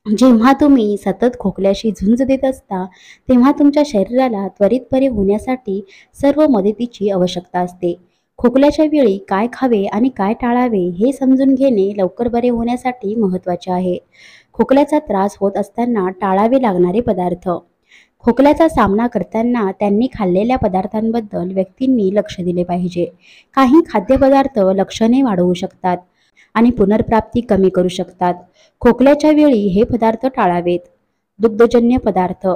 जेव्हा तुम्ही सतत खोकल्याशी झुंज देत असता, तेव्हा तुमच्या शरीराला त्वरित बरे होण्यासाठी सर्व मदतीची आवश्यकता असते. खोकल्याच्या वेळी काय खावे आणि काय टाळावे हे समजून घेणे लवकर बरे होण्यासाठी महत्त्वाचे आहे. खोकल्याचा त्रास होत असताना टाळावे लागणारे पदार्थ. खोकल्याचा सामना करताना त्यांनी खाल्लेल्या पदार्थांबद्दल व्यक्तींनी लक्ष दिले पाहिजे. काही खाद्यपदार्थ लक्षणे वाढवू शकतात आणि पुनर्प्राप्ती कमी करू शकतात. खोकल्याच्या वेळी हे पदार्थ टाळावेत. दुग्धजन्य पदार्थ.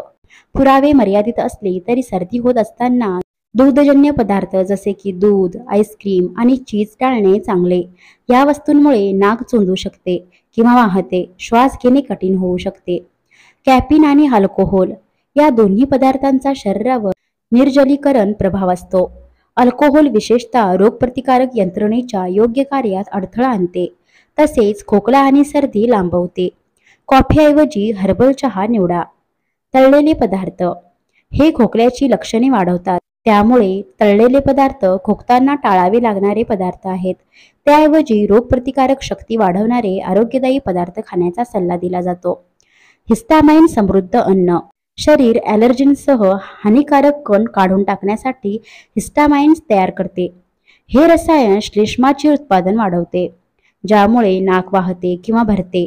पुरावे मर्यादित असले तरी सर्दी होत असताना दुग्धजन्य पदार्थ जसे की दूध, आईस्क्रीम आणि चीज टाळणे चांगले. या वस्तूंमुळे नाक चोंदू शकते किंवा वाहते, श्वास घेणे कठीण होऊ शकते. कॅफीन आणि अल्कोहोल या दोन्ही पदार्थांचा शरीरावर निर्जलीकरण प्रभाव असतो. अल्कोहोल विशेषतः रोगप्रतिकारक यंत्रणेच्या योग्य कार्यात अडथळा आणते, तसेच खोकला आणि सर्दी लांबवते. कॉफीऐवजी हर्बल चहा निवडा. तळलेले पदार्थ हे खोकल्याची लक्षणे वाढवतात. त्यामुळे तळलेले पदार्थ खोकताना टाळावे लागणारे पदार्थ आहेत. त्याऐवजी रोगप्रतिकारक शक्ती वाढवणारे आरोग्यदायी पदार्थ खाण्याचा सल्ला दिला जातो. हिस्टामाइन समृद्ध अन्न. शरीर ॲलर्जींसह हानिकारक कण काढून टाकण्यासाठी हिस्टामाइन्स तयार करते. हे रसायन श्लेष्माचे उत्पादन वाढवते, ज्यामुळे नाक वाहते किंवा भरते.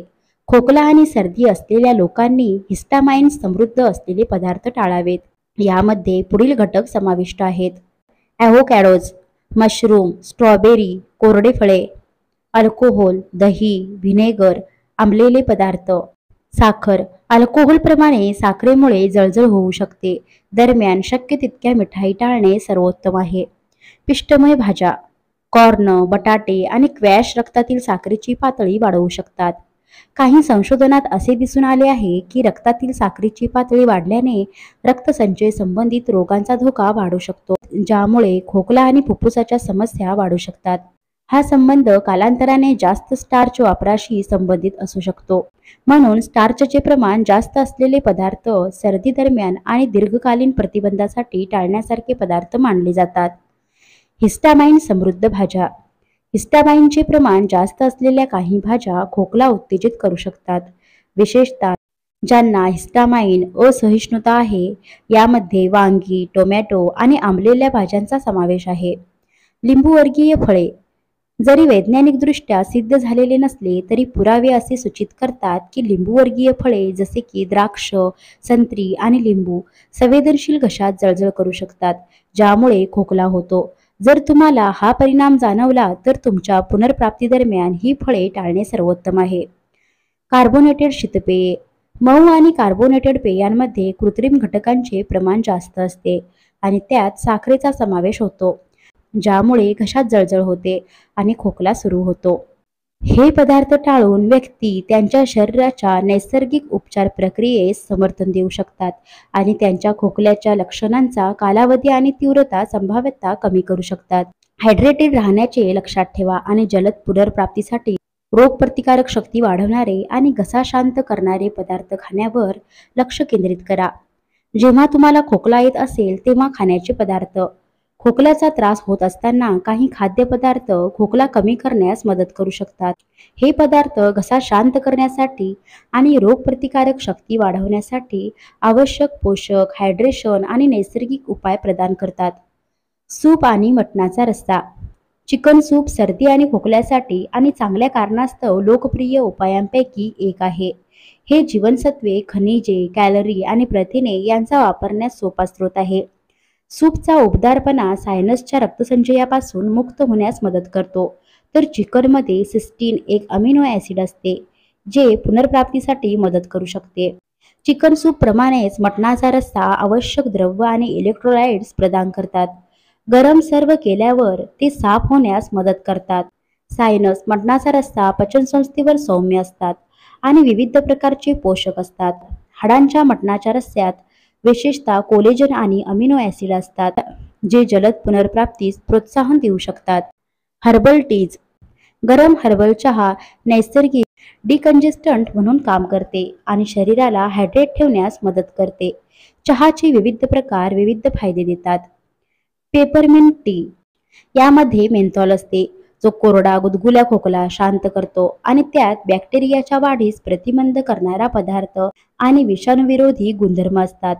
खोकला आणि सर्दी असलेल्या लोकांनी हिस्टामाइन समृद्ध असलेले पदार्थ टाळावेत. यामध्ये पुढील घटक समाविष्ट आहेत: ॲव्होकॅडोज, मशरूम, स्ट्रॉबेरी, कोरडे फळे, अल्कोहोल, दही, व्हिनेगर, आंबलेले पदार्थ. साखर. अल्कोहोलप्रमाणे साखरेमुळे जळजळ होऊ शकते. दरम्यान शक्य तितक्या मिठाई टाळणे सर्वोत्तम आहे. पिष्टमय भाज्या. कॉर्न, बटाटे आणि क्वॅश रक्तातील साखरेची पातळी वाढवू शकतात. काही संशोधनात असे दिसून आले आहे की रक्तातील साखरेची पातळी वाढल्याने रक्तसंचय संबंधित रोगांचा धोका वाढू शकतो, ज्यामुळे खोकला आणि फुफ्फुसाच्या समस्या वाढू शकतात. हा संबंध कालांतराने जास्त स्टार्च वापराशी संबंधित असू शकतो. म्हणून स्टार्चचे प्रमाण जास्त असलेले पदार्थ सर्दी दरम्यान आणि दीर्घकालीन प्रतिबंधासाठी टाळण्यासारखे पदार्थ मानले जातात. हिस्टामाइन समृद्ध भाज्या. हिस्टामाइनचे प्रमाण जास्त असलेल्या काही भाज्या खोकला उत्तेजित करू शकतात, विशेषतः ज्यांना हिस्टामाइन असहिष्णुता आहे. यामध्ये वांगी, टोमॅटो आणि आंबलेल्या भाज्यांचा समावेश आहे. लिंबूवर्गीय फळे. जरी वैज्ञानिकदृष्ट्या सिद्ध झालेले नसले तरी पुरावे असे सूचित करतात की लिंबूवर्गीय फळे जसे की द्राक्ष, संत्री आणि लिंबू संवेदनशील घशात जळजळ करू शकतात, ज्यामुळे खोकला होतो. जर तुम्हाला हा परिणाम जाणवला तर तुमच्या पुनर्प्राप्तीदरम्यान ही फळे टाळणे सर्वोत्तम आहे. कार्बोनेटेड शीतपेये. मऊ आणि कार्बोनेटेड पेयांमध्ये कृत्रिम घटकांचे प्रमाण जास्त असते आणि त्यात साखरेचा समावेश होतो, ज्यामुळे घशात जळजळ होते आणि खोकला सुरू होतो. हे पदार्थ टाळून व्यक्ती त्यांच्या शरीराच्या नैसर्गिक उपचार प्रक्रियेस समर्थन देऊ शकतात आणि त्यांच्या खोकल्याच्या लक्षणांचा कालावधी आणि तीव्रता संभाव्यता कमी करू शकतात. हायड्रेटेड राहण्याचे लक्षात ठेवा आणि जलद पुनर्प्राप्तीसाठी रोगप्रतिकारक शक्ती वाढवणारे आणि घसा शांत करणारे पदार्थ खाण्यावर लक्ष केंद्रित करा. जेव्हा तुम्हाला खोकला येत असेल तेव्हा खाण्याचे पदार्थ. खोकल्याचा त्रास होत असताना काही खाद्यपदार्थ खोकला कमी करण्यास मदत करू शकतात. हे पदार्थ घसा शांत करण्यासाठी आणि रोगप्रतिकारक शक्ती वाढवण्यासाठी आवश्यक पोषक, हायड्रेशन आणि नैसर्गिक उपाय प्रदान करतात. सूप आणि मटणाचा रस्सा. चिकन सूप सर्दी आणि खोकल्यासाठी आणि चांगल्या कारणास्तव लोकप्रिय उपायांपैकी एक आहे. हे जीवनसत्वे, खनिजे, कॅलरी आणि प्रथिने यांचा वापरण्यास सोपा स्रोत आहे. सूपचा उबदारपणा सायनसच्या रक्तसंचयापासून मुक्त होण्यास मदत करतो, तर चिकनमध्ये सिस्टीन एक अमिनो ॲसिड असते, जे पुनर्प्राप्तीसाठी मदत करू शकते. चिकन सूप प्रमाणेच मटणाचा रस्सा आवश्यक द्रव्य आणि इलेक्ट्रोलाइट्स प्रदान करतात. गरम सर्व केल्यावर ते साफ होण्यास मदत करतात. सायनस मटणाचा रस्सा पचनसंस्थेवर सौम्य असतात आणि विविध प्रकारचे पोषक असतात. हाडांच्या मटणाच्या रस्स्यात विशेषतः कोलेजन आणि अमिनो ॲसिड असतात, जे जलद पुनर्प्राप्तीस प्रोत्साहन देऊ शकतात. Herbal tease. गरम हर्बल चहा नैसर्गिक डिकंजेस्टंट म्हणून काम करते आणि शरीराला हायड्रेट ठेवण्यास मदत करते. चहाचे विविध प्रकार विविध फायदे देतात. Peppermint T. यामध्ये मेंथॉल असते, जो कोरडा गुदगुल्या खोकला शांत करतो आणि त्यात बॅक्टेरियाच्या वाढीस प्रतिबंध करणारा पदार्थ आणि विषाणूविरोधी गुणधर्म असतात.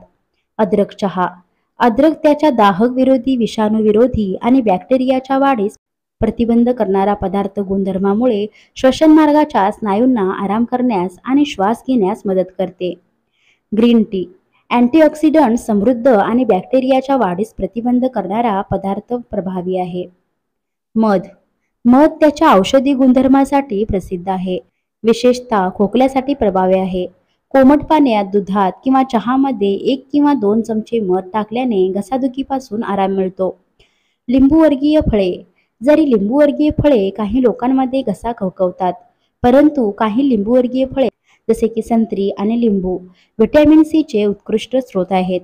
अद्रक चहा. अद्रक त्याच्या दाहक विरोधी, विषाणूविरोधी आणि बॅक्टेरियाच्या वाढीस प्रतिबंध करणारा पदार्थ गुणधर्मामुळे श्वसन मार्गाच्या स्नायूंना आराम करण्यास आणि श्वास घेण्यास मदत करते. Green tea. अँटीऑक्सिडंट समृद्ध आणि बॅक्टेरियाच्या वाढीस प्रतिबंध करणारा पदार्थ प्रभावी आहे. मध. मध त्याच्या औषधी गुणधर्मासाठी प्रसिद्ध आहे. विशेषतः खोकल्यासाठी प्रभावी आहे. कोमट पाण्यात, दुधात किंवा चहामध्ये 1 किंवा 2 चमचे मध टाकल्याने घसादुखीपासून आराम मिळतो. लिंबूवर्गीय फळे. जरी लिंबूवर्गीय फळे काही लोकांमध्ये घसा खवखवतात, परंतु काही लिंबूवर्गीय फळे जसे की संत्री आणि लिंबू व्हिटॅमिन सी चे उत्कृष्ट स्रोत आहेत,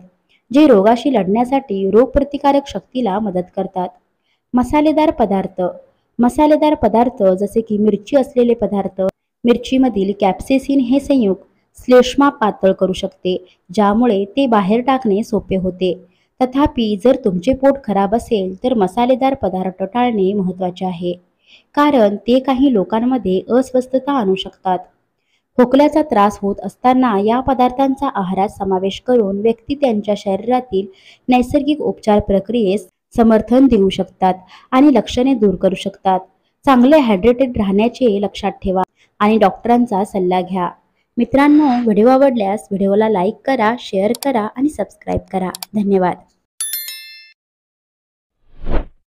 जे रोगाशी लढण्यासाठी रोगप्रतिकारक शक्तीला मदत करतात. मसालेदार पदार्थ. मसालेदार पदार्थ जसे की मिरची असलेले पदार्थ. मिरचीमधील कॅप्सेसिन हे संयुग श्लेष्मा पातळ करू शकते, ज्यामुळे ते बाहेर टाकणे सोपे होते. तथापि जर तुमचे पोट खराब असेल तर मसालेदार पदार्थ टाळणे महत्त्वाचे आहे, कारण ते काही लोकांमध्ये अस्वस्थता आणू शकतात. खोकल्याचा त्रास होत असताना या पदार्थांचा आहारात समावेश करून व्यक्ती त्यांच्या शरीरातील नैसर्गिक उपचार प्रक्रियेस समर्थन देऊ शकतात आणि लक्षणे दूर करू शकतात. चांगले हायड्रेटेड राहण्याचे लक्षात ठेवा आणि डॉक्टरांचा सल्ला घ्या. मित्रांनो, व्हिडिओ आवडल्यास व्हिडिओला लाईक करा, शेअर करा आणि सबस्क्राईब करा. धन्यवाद.